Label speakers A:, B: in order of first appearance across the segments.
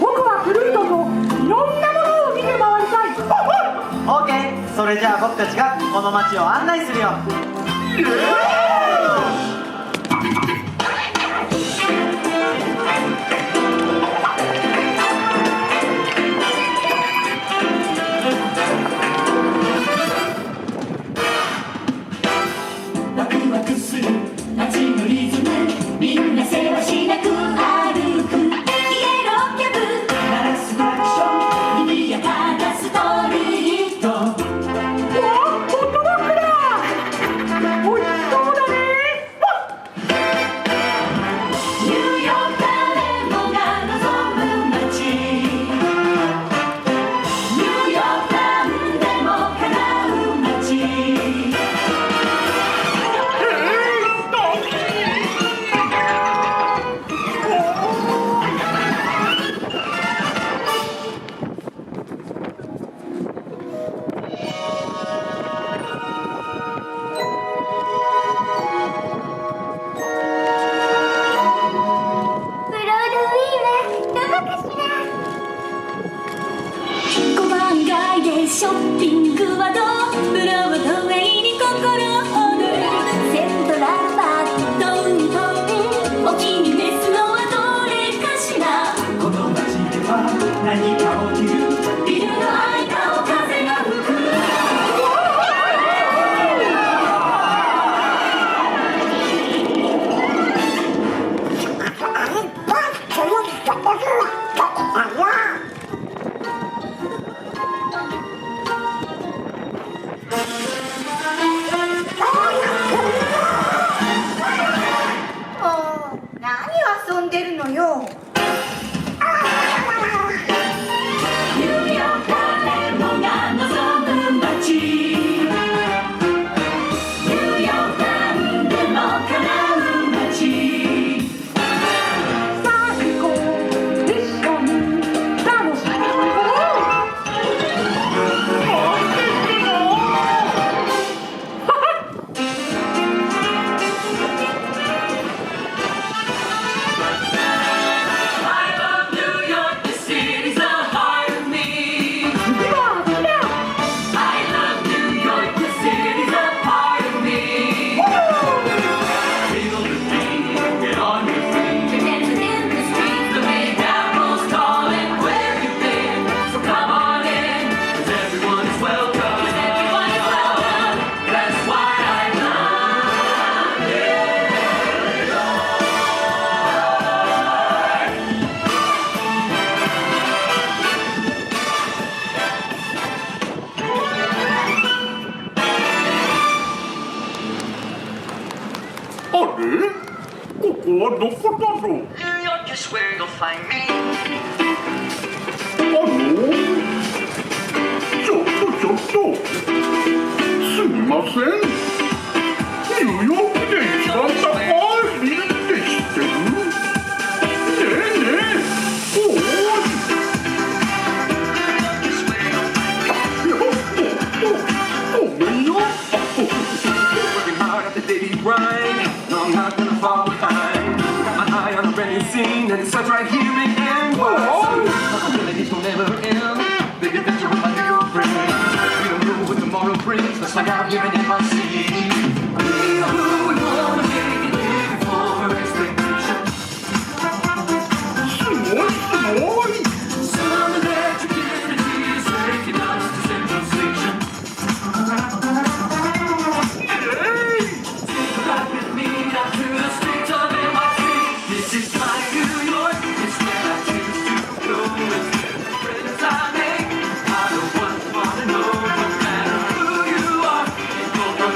A: 僕は古いのといろんなものを見て回りたい。
B: オーケー、それじゃあ僕たちがこの街を案内するよ。
C: ワクワクする街のリズム、みんなせわしなく歩く。イエローキャブ鳴らすクラクション、賑やかなストリート。
A: ホットドッグだ。おいしそうだね。
C: ニューヨーク誰もが望む街、ニューヨークなんでも叶う街。
D: ブロードウェイはどこかしら。
C: 5番街でショッピングはどう？ブロードウェイに心躍る。セントラルパークダウンタウン、お気に召すのはどれかしら。この街では何か起きる。ビルの間を風が吹く。
D: もう何遊んでるのよ。
C: ニューヨーク誰もが望む街、ニューヨークなんでも叶う街。
A: さあ行こう。一緒に楽しみましょ
C: I love New York, the city's the heart of me.
A: う。次は好きだ。
C: I love New York, the city's a part of me. Feel the beat, get on your feet. You're dancing in the streets, the big apple's calling. Where you been? So come on in, 'cause everyone is welcome. 'Cause everyone is welcome. That's why I love New York.
E: あれ？ここはどこだろう？
F: New York is where you'll find me.
E: ちょっとすみません。ニューヨークで一番高いビルって知ってる？ねえねえ、おい。
F: New York is where you'll find
E: ごめんよ。
G: Working hard at the daily grind. No, I'm not gonna fall behind. Got my eye on a brand new scene, and it starts right here in NY. Possibilities will never end. Big adventure with my New York friends. We don't know what tomorrow brings. Let's find out here in NYC. We are who we wanna be, living for expectation.
E: すごい。
G: Some electric unity is taking us to Central Station. Take a ride with me down to the streets of NYC. This is my New York. It's where I choose to go. It's the friends I make. I don't wanna know no matter who you are. It's both from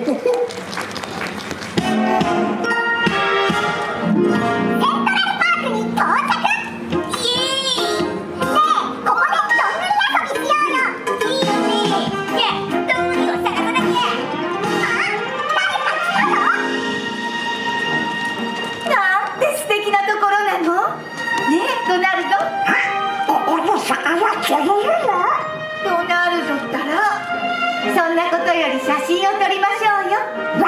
D: クに到着。イエーイ。ねえ、ここでどんぐり遊びしようよ。いいよね。ねえ、どんぐりを探さなきゃ。あ、誰か来たよ。
A: なんて素敵なところなのねえドナルド。
D: おじさんは釣れるの？
A: ドナルドったらそんなことより写真を撮りましょうよ。
D: ね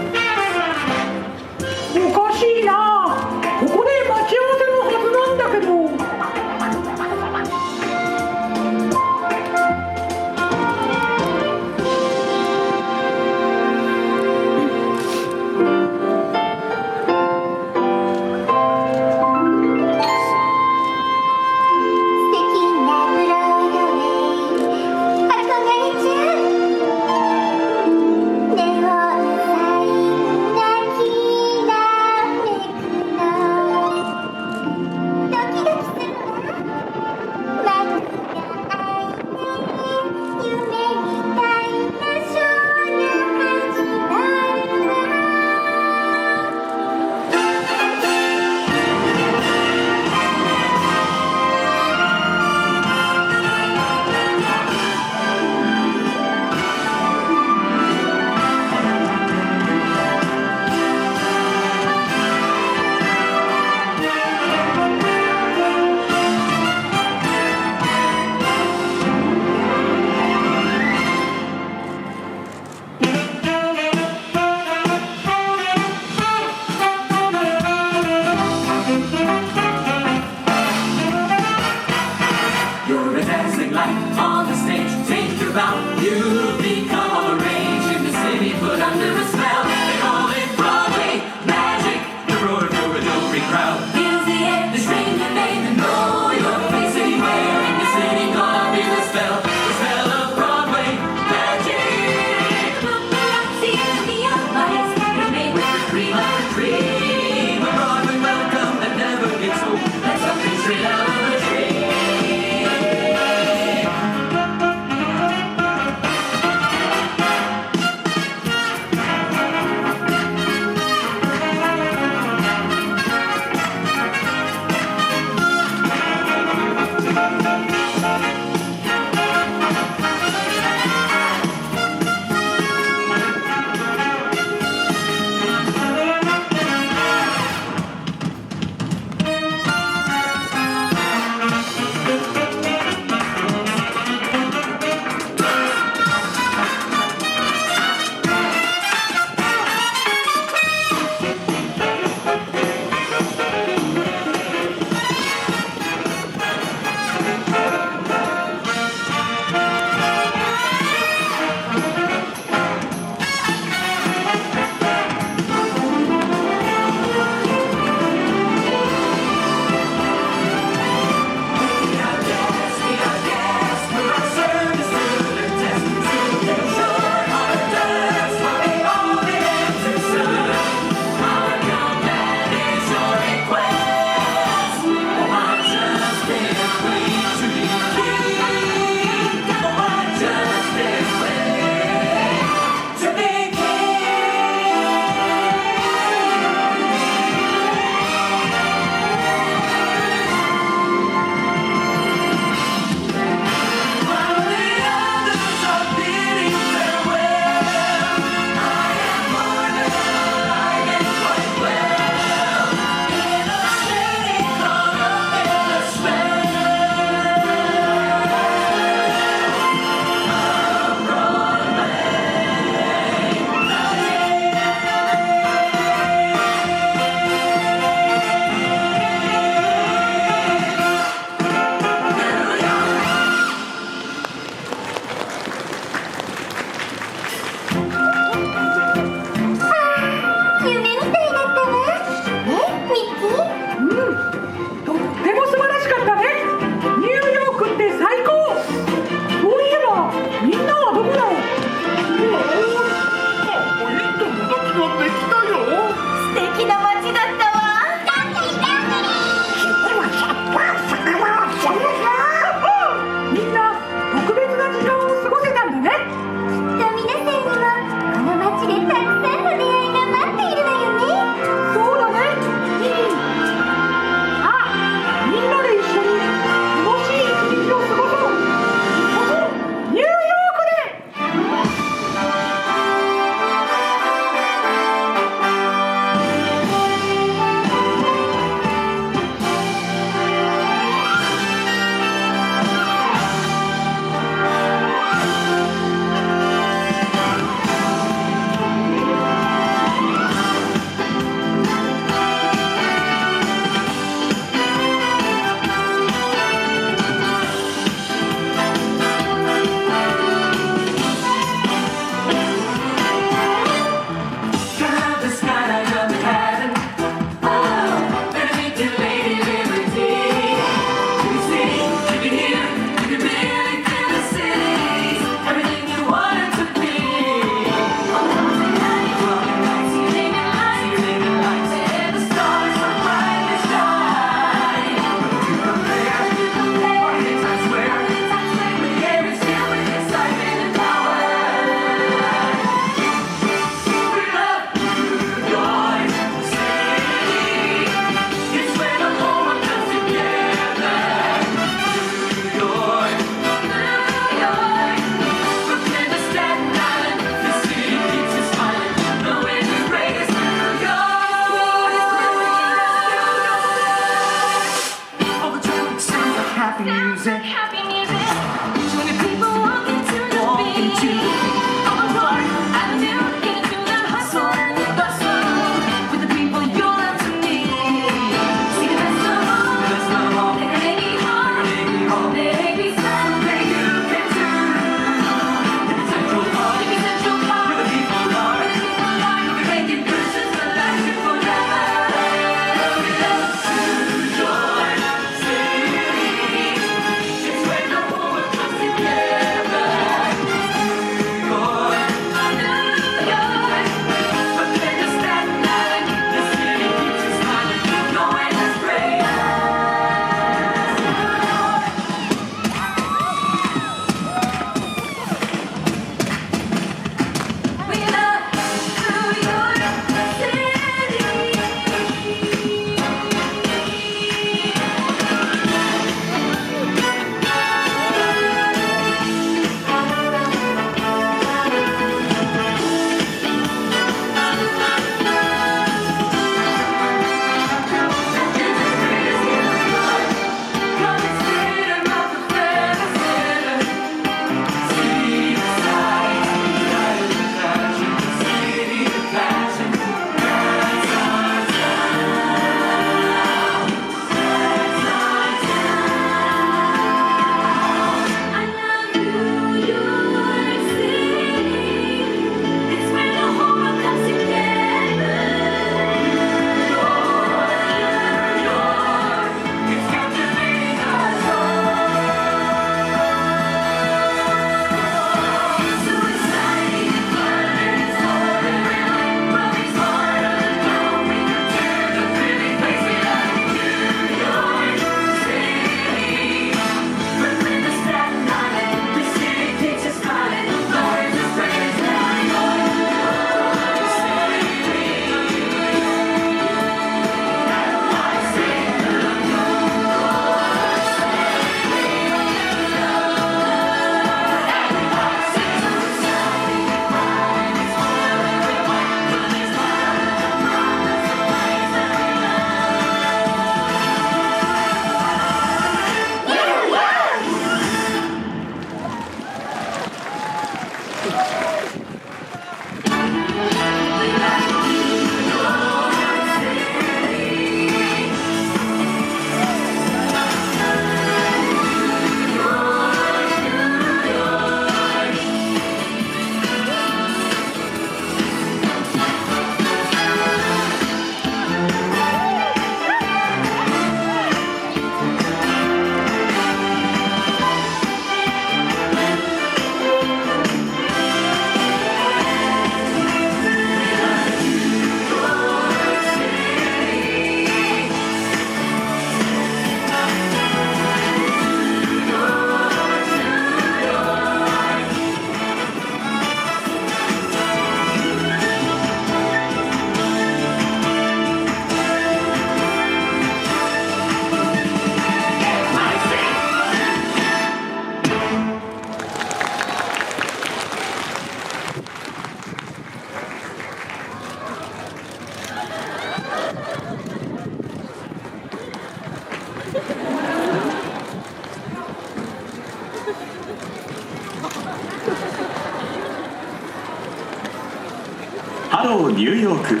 H: ハローニューヨーク。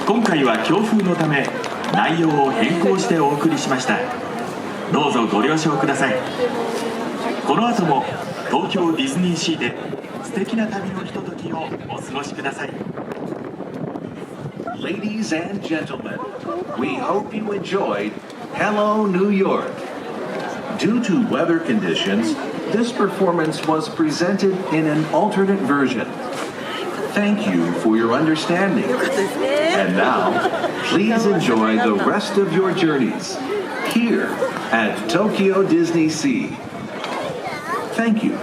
H: 今回は強風のため内容を変更してお送りしました。どうぞご了承ください。この後も東京ディズニーシーで素敵な旅のひとときをお過ごしください。
I: Ladies and gentlemen, we hope you enjoyed Hello New York. Due to weather conditions, this performance was presented in an alternate version. Thank you for your understanding. And now, please enjoy the rest of your journeys here at Tokyo Disney Sea. Thank you.